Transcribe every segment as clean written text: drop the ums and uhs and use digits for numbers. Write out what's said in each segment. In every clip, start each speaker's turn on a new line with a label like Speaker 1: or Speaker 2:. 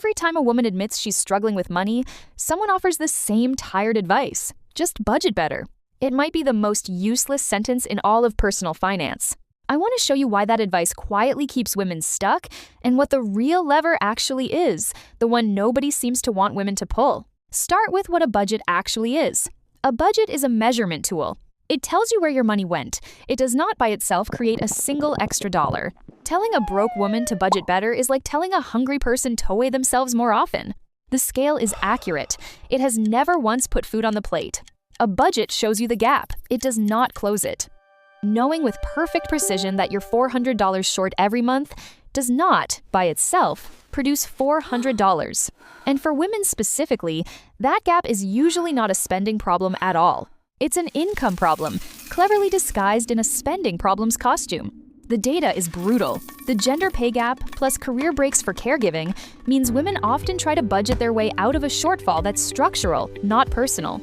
Speaker 1: Every time a woman admits she's struggling with money, someone offers the same tired advice. Just budget better. It might be the most useless sentence in all of personal finance. I want to show you why that advice quietly keeps women stuck and what the real lever actually is, the one nobody seems to want women to pull. Start with what a budget actually is. A budget is a measurement tool. It tells you where your money went. It does not by itself create a single extra dollar. Telling a broke woman to budget better is like telling a hungry person to weigh themselves more often. The scale is accurate. It has never once put food on the plate. A budget shows you the gap. It does not close it. Knowing with perfect precision that you're $400 short every month does not, by itself, produce $400. And for women specifically, that gap is usually not a spending problem at all. It's an income problem, cleverly disguised in a spending problem's costume. The data is brutal. The gender pay gap, plus career breaks for caregiving, means women often try to budget their way out of a shortfall that's structural, not personal.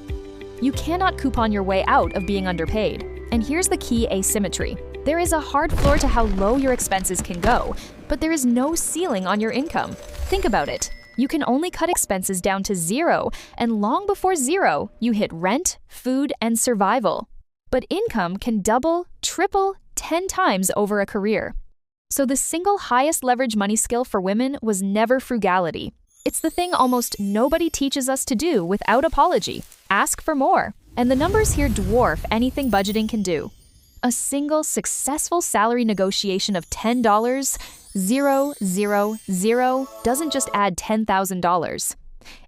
Speaker 1: You cannot coupon your way out of being underpaid. And here's the key asymmetry. There is a hard floor to how low your expenses can go, but there is no ceiling on your income. Think about it. You can only cut expenses down to zero, and long before zero, you hit rent, food, and survival. But income can double, triple, 10 times over a career. So the single highest leverage money skill for women was never frugality. It's the thing almost nobody teaches us to do without apology. Ask for more. And the numbers here dwarf anything budgeting can do. A single successful salary negotiation of $10, 0, 0, 0, doesn't just add $10,000.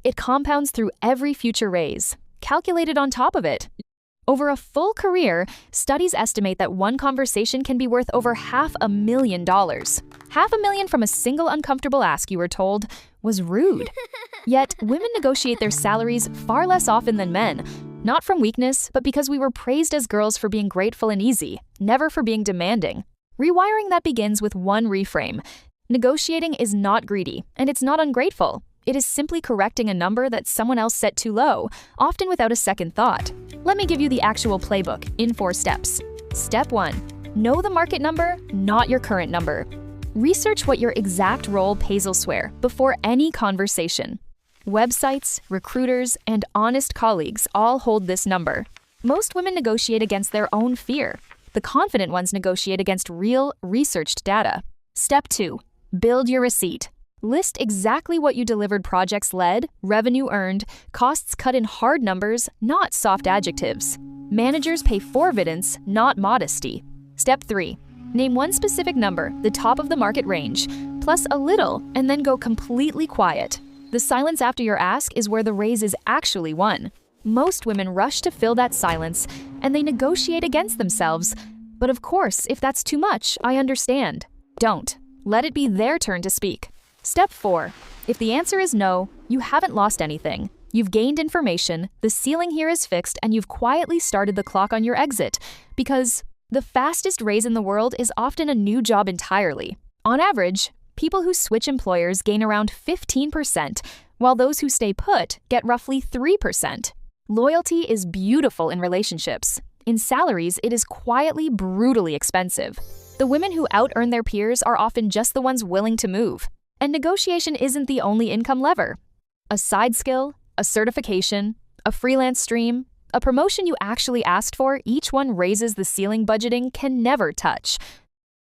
Speaker 1: It compounds through every future raise, calculated on top of it. Over a full career, studies estimate that one conversation can be worth over $500,000. $500,000 from a single uncomfortable ask, you were told, was rude. Yet, women negotiate their salaries far less often than men, not from weakness, but because we were praised as girls for being grateful and easy, never for being demanding. Rewiring that begins with one reframe. Negotiating is not greedy, and it's not ungrateful. It is simply correcting a number that someone else set too low, often without a second thought. Let me give you the actual playbook in 4 steps. Step 1. Know the market number, not your current number. Research what your exact role pays elsewhere before any conversation. Websites, recruiters, and honest colleagues all hold this number. Most women negotiate against their own fear. The confident ones negotiate against real, researched data. Step 2. Build your receipt. List exactly what you delivered, projects led, revenue earned, costs cut in hard numbers, not soft adjectives. Managers pay for evidence, not modesty. Step 3. Name one specific number, the top of the market range, plus a little, and then go completely quiet. The silence after your ask is where the raise is actually won. Most women rush to fill that silence, and they negotiate against themselves. But of course, if that's too much, I understand. Don't. Let it be their turn to speak. Step 4. If the answer is no, you haven't lost anything. You've gained information, the ceiling here is fixed, and you've quietly started the clock on your exit. Because the fastest raise in the world is often a new job entirely. On average, people who switch employers gain around 15%, while those who stay put get roughly 3%. Loyalty is beautiful in relationships. In salaries, it is quietly, brutally expensive. The women who out-earn their peers are often just the ones willing to move. And negotiation isn't the only income lever. A side skill, a certification, a freelance stream, a promotion you actually asked for, each one raises the ceiling budgeting can never touch.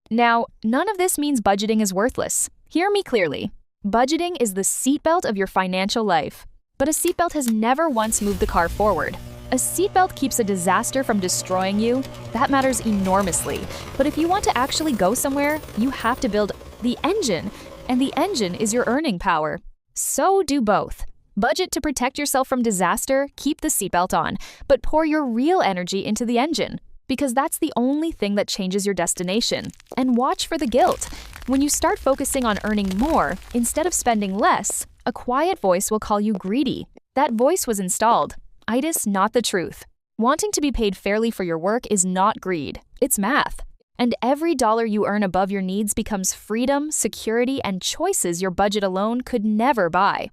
Speaker 1: Now, none of this means budgeting is worthless. Hear me clearly. Budgeting is the seatbelt of your financial life. But a seatbelt has never once moved the car forward. A seatbelt keeps a disaster from destroying you. That matters enormously. But if you want to actually go somewhere, you have to build the engine. And the engine is your earning power. So do both. Budget to protect yourself from disaster, keep the seatbelt on, but pour your real energy into the engine. Because that's the only thing that changes your destination. And watch for the guilt. When you start focusing on earning more, instead of spending less, a quiet voice will call you greedy. That voice was installed. Itis, not the truth. Wanting to be paid fairly for your work is not greed. It's math. And every dollar you earn above your needs becomes freedom, security, and choices your budget alone could never buy.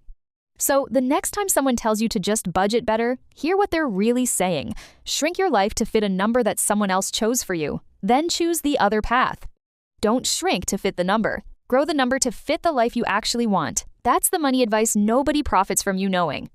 Speaker 1: So the next time someone tells you to just budget better, hear what they're really saying. Shrink your life to fit a number that someone else chose for you. Then choose the other path. Don't shrink to fit the number. Grow the number to fit the life you actually want. That's the money advice nobody profits from you knowing.